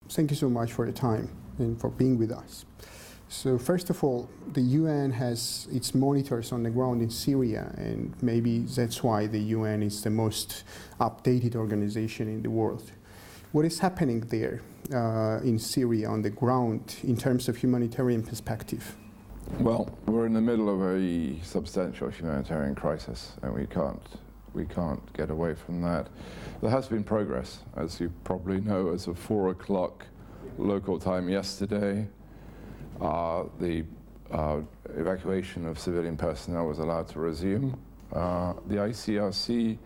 Thank you so much for your time and for being with us. So first of all, the UN has its monitors on the ground in Syria, and maybe that's why the UN is the most updated organization in the world. What is happening there in Syria on the ground in terms of humanitarian perspective? Well, we're in the middle of a substantial humanitarian crisis, and we can't get away from that. There has been progress, as you probably know. As of 4 o'clock local time yesterday, the evacuation of civilian personnel was allowed to resume. The ICRC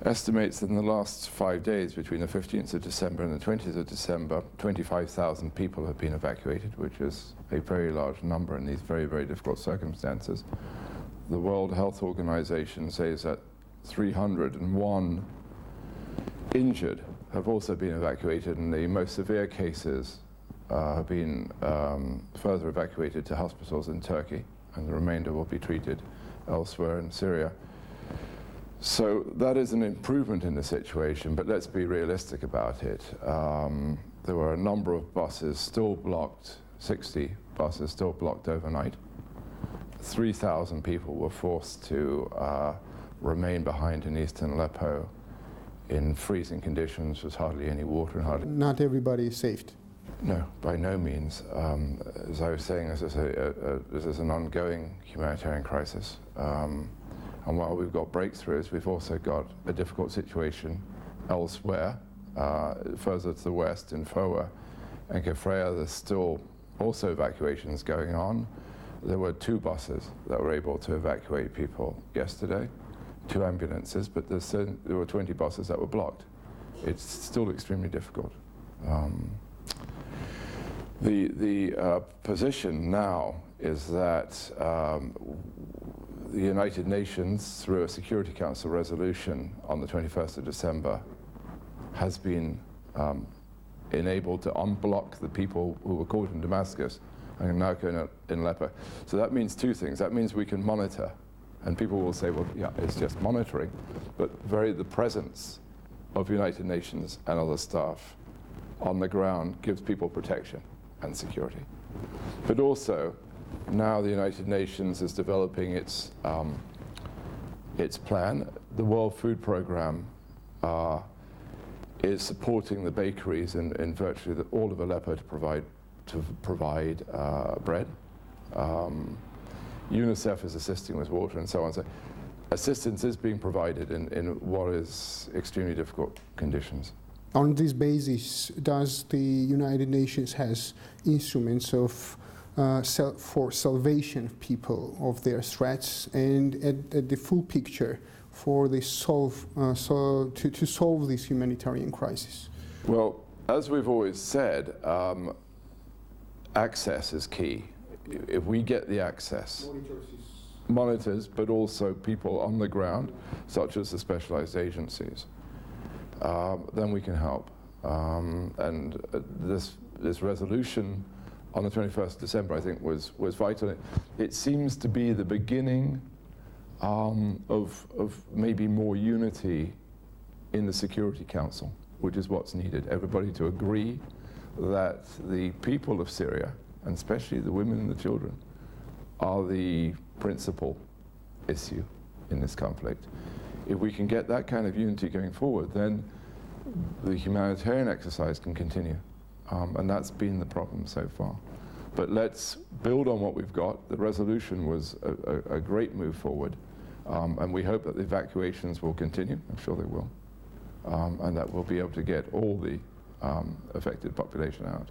estimates that in the last 5 days, between the 15th of December and the 20th of December, 25,000 people have been evacuated, which is a very large number in these very, very difficult circumstances. The World Health Organization says that 301 injured have also been evacuated, and the most severe cases have been further evacuated to hospitals in Turkey, and the remainder will be treated elsewhere in Syria. So that is an improvement in the situation, but let's be realistic about it. There were a number of buses still blocked, 60 buses still blocked overnight. 3,000 people were forced to remain behind in eastern Aleppo in freezing conditions with hardly any water and hardly... Not everybody is saved. No, by no means. As I was saying, this is an ongoing humanitarian crisis. And while we've got breakthroughs, we've also got a difficult situation elsewhere, further to the west in Foa and Kefraya. There's still also evacuations going on. There were 2 buses that were able to evacuate people yesterday, 2 ambulances, but there were 20 buses that were blocked. It's still extremely difficult. The position now is that the United Nations, through a Security Council resolution on the 21st of December, has been enabled to unblock the people who were caught in Damascus and are now going in Aleppo. So that means 2 things. That means we can monitor, and people will say, well, yeah, it's just monitoring, but the presence of United Nations and other staff on the ground gives people protection and security. But also, now the United Nations is developing its plan. The World Food Programme is supporting the bakeries in virtually all of Aleppo to provide bread. UNICEF is assisting with water and so on. So assistance is being provided in what is extremely difficult conditions. On this basis, does the United Nations has instruments of for salvation of people of their threats, and at the full picture for the to solve this humanitarian crisis? Well, as we've always said, access is key. If we get the access, monitors, but also people on the ground, such as the specialized agencies, then we can help. And this resolution on the 21st of December, I think, was vital. It seems to be the beginning of maybe more unity in the Security Council, which is what's needed. Everybody to agree that the people of Syria, and especially the women and the children, are the principal issue in this conflict. If we can get that kind of unity going forward, then the humanitarian exercise can continue. And that's been the problem so far. But let's build on what we've got. The resolution was a great move forward. And we hope that the evacuations will continue. I'm sure they will. And that we'll be able to get all the affected population out.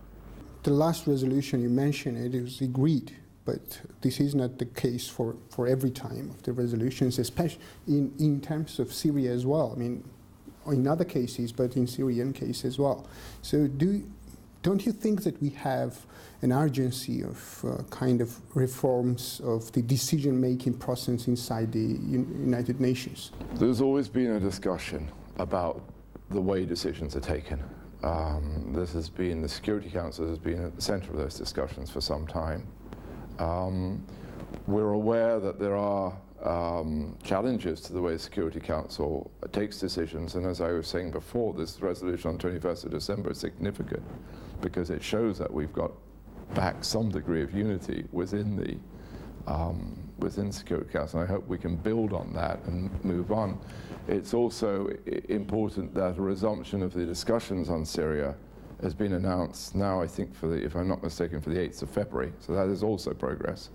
The last resolution you mentioned, it was agreed, but this is not the case for every time of the resolutions, especially in terms of Syria as well. I mean, in other cases, but in Syrian case as well. So don't you think that we have an urgency of kind of reforms of the decision-making process inside the United Nations? There's always been a discussion about the way decisions are taken. The Security Council has been at the center of those discussions for some time. We're aware that there are challenges to the way the Security Council takes decisions. And as I was saying before, this resolution on 21st of December is significant because it shows that we've got back some degree of unity within the Security Council. And I hope we can build on that and move on. It's also important that a resumption of the discussions on Syria has been announced now, I think, if I'm not mistaken, for the 8th of February. So that is also progress.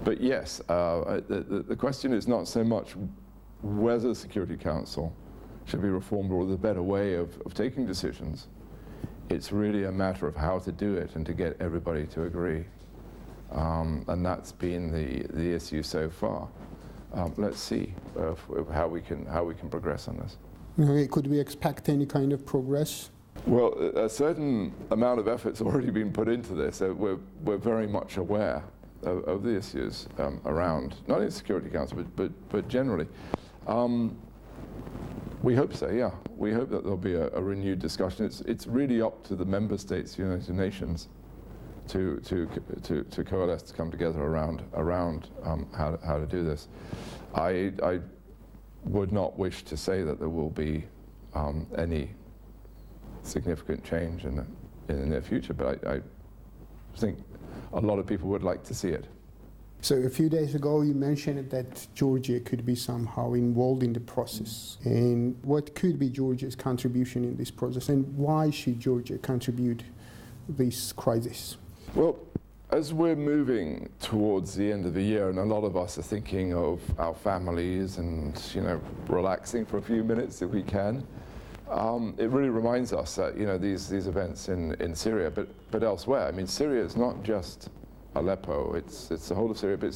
But yes, the question is not so much whether the Security Council should be reformed or the better way of taking decisions. It's really a matter of how to do it and to get everybody to agree. And that's been the issue so far. Let's see how we can progress on this. Could we expect any kind of progress? Well, a certain amount of effort's already been put into this. So we're very much aware of the issues around, not only the Security Council, but generally. We hope so, yeah. We hope that there'll be a renewed discussion. It's really up to the member states, the United Nations, to coalesce, to come together around how to do this. I would not wish to say that there will be any significant change in the near future, but I think a lot of people would like to see it. So a few days ago you mentioned that Georgia could be somehow involved in the process. And what could be Georgia's contribution in this process, and why should Georgia contribute this crisis? Well, as we're moving towards the end of the year, and a lot of us are thinking of our families and, relaxing for a few minutes if we can, it really reminds us that these events in Syria, but elsewhere. I mean, Syria is not just Aleppo; it's the whole of Syria, but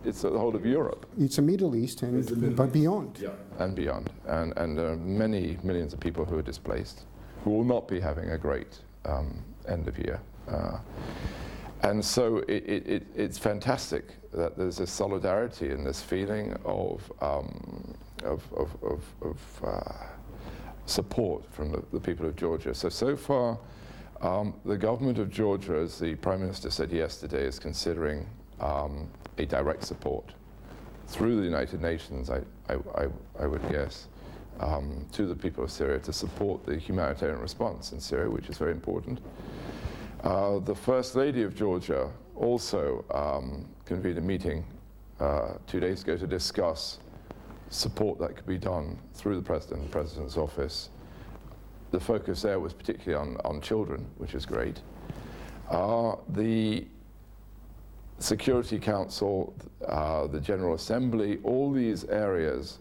it's the whole of Europe. It's the Middle East, but beyond. Yeah. And beyond, and there are many millions of people who are displaced, who will not be having a great end of year. And so it's fantastic that there's this solidarity and this feeling of support from the people of Georgia. So far, the government of Georgia, as the Prime Minister said yesterday, is considering a direct support through the United Nations, I would guess, to the people of Syria to support the humanitarian response in Syria, which is very important. The First Lady of Georgia also convened a meeting 2 days ago to discuss support that could be done through the President's office. The focus there was particularly on children, which is great. The Security Council, the General Assembly, all these areas,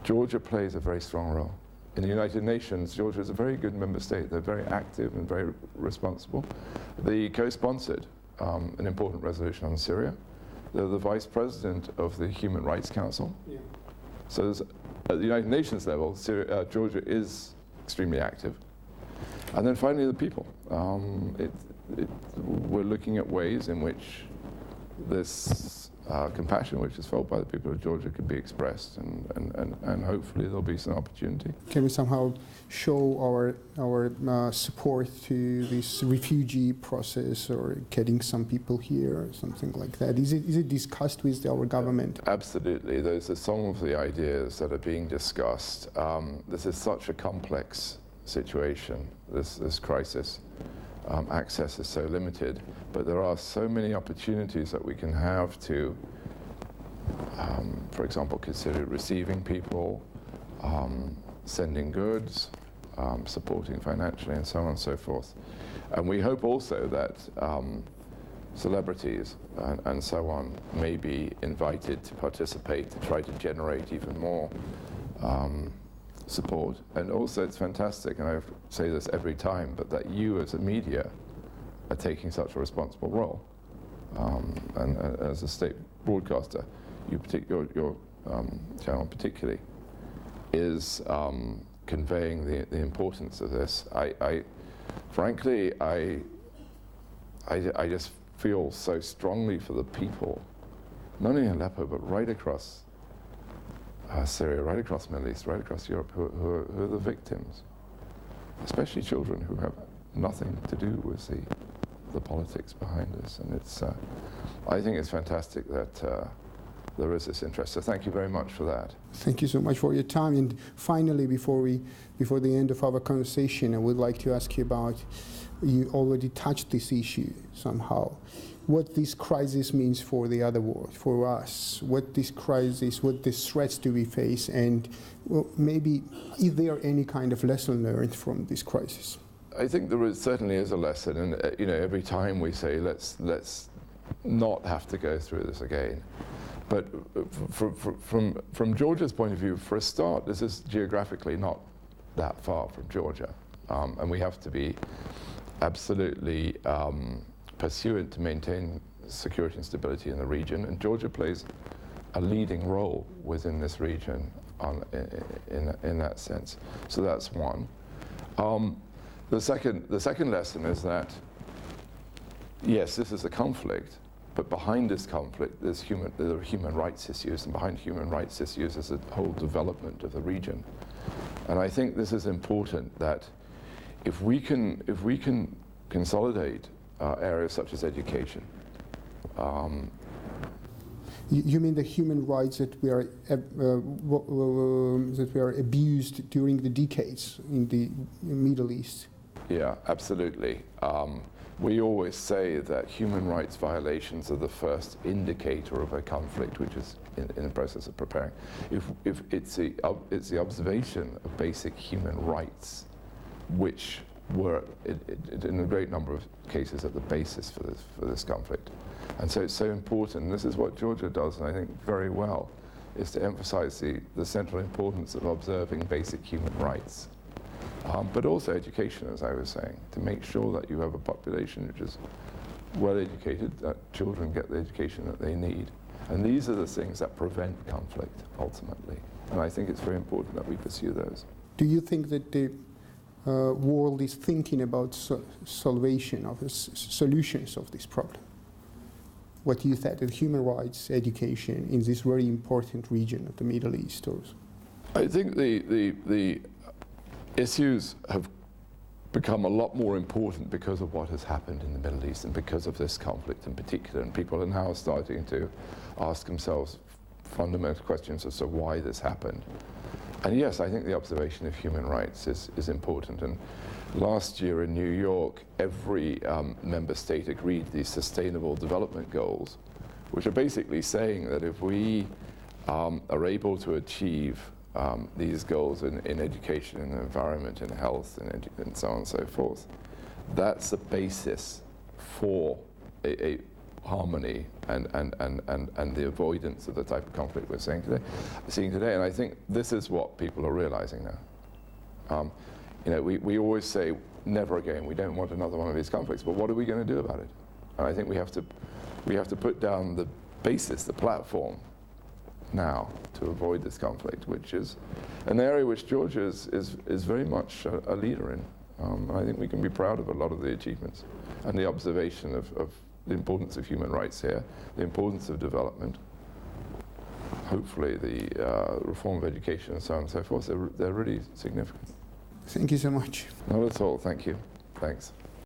Georgia plays a very strong role. In the United Nations, Georgia is a very good member state. They're very active and very responsible. They co-sponsored an important resolution on Syria. They're the Vice President of the Human Rights Council. Yeah. So at the United Nations level, Georgia is extremely active. And then finally, the people. We're looking at ways in which this compassion which is felt by the people of Georgia could be expressed, and hopefully there'll be some opportunity. Can we somehow show our support to this refugee process, or getting some people here, or something like that? Is it discussed with our government? Absolutely. Those are some of the ideas that are being discussed. This is such a complex situation, this crisis. Access is so limited, but there are so many opportunities that we can have to, for example, consider receiving people, sending goods, supporting financially, and so on and so forth. And we hope also that celebrities and so on may be invited to participate, to try to generate even more support. And also it's fantastic, and I say this every time, but that you as a media are taking such a responsible role. And as a state broadcaster, your channel particularly is conveying the importance of this. Frankly, I just feel so strongly for the people, not only in Aleppo, but right across Syria, right across the Middle East, right across Europe, who are the victims, especially children who have nothing to do with the politics behind us. And it's, I think it's fantastic that there is this interest. So thank you very much for that. Thank you so much for your time. And finally, before the end of our conversation, I would like to ask you about, you already touched this issue somehow, what this crisis means for the other world, for us, what this crisis, what these threats do we face, and well, maybe is there any kind of lesson learned from this crisis? I think there certainly is a lesson, and every time we say let's not have to go through this again. But from Georgia's point of view, for a start, this is geographically not that far from Georgia, and we have to be absolutely pursuant to maintain security and stability in the region, and Georgia plays a leading role within this region in that sense. So that's one. The second lesson is that, yes, this is a conflict, but behind this conflict there are human rights issues, and behind human rights issues is a whole development of the region. And I think this is important, that if we can consolidate areas such as education. You mean the human rights that were abused during the decades in the Middle East? Yeah, absolutely. We always say that human rights violations are the first indicator of a conflict which is in the process of preparing. If it's the observation of basic human rights which were in a great number of cases at the basis for this conflict. And so it's so important, and this is what Georgia does, and I think very well, is to emphasize the central importance of observing basic human rights. But also education, as I was saying, to make sure that you have a population which is well educated, that children get the education that they need. And these are the things that prevent conflict, ultimately. And I think it's very important that we pursue those. Do you think that the world is thinking about solutions of this problem? What you said, of human rights, education in this very important region of the Middle East? I think the issues have become a lot more important because of what has happened in the Middle East and because of this conflict in particular, and people are now starting to ask themselves fundamental questions as to why this happened. And yes, I think the observation of human rights is important. And last year in New York, every member state agreed these Sustainable Development Goals, which are basically saying that if we are able to achieve these goals in education, in the environment, in health, and so on and so forth, that's the basis for a harmony and the avoidance of the type of conflict we're seeing today. And I think this is what people are realizing now. We always say, never again, we don't want another one of these conflicts, but what are we going to do about it? And I think we have to put down the basis, the platform, now to avoid this conflict, which is an area which Georgia is very much a leader in. I think we can be proud of a lot of the achievements and the observation of the importance of human rights here, the importance of development, hopefully the reform of education and so on and so forth. They're really significant. Thank you so much. Not at all, thank you. Thanks.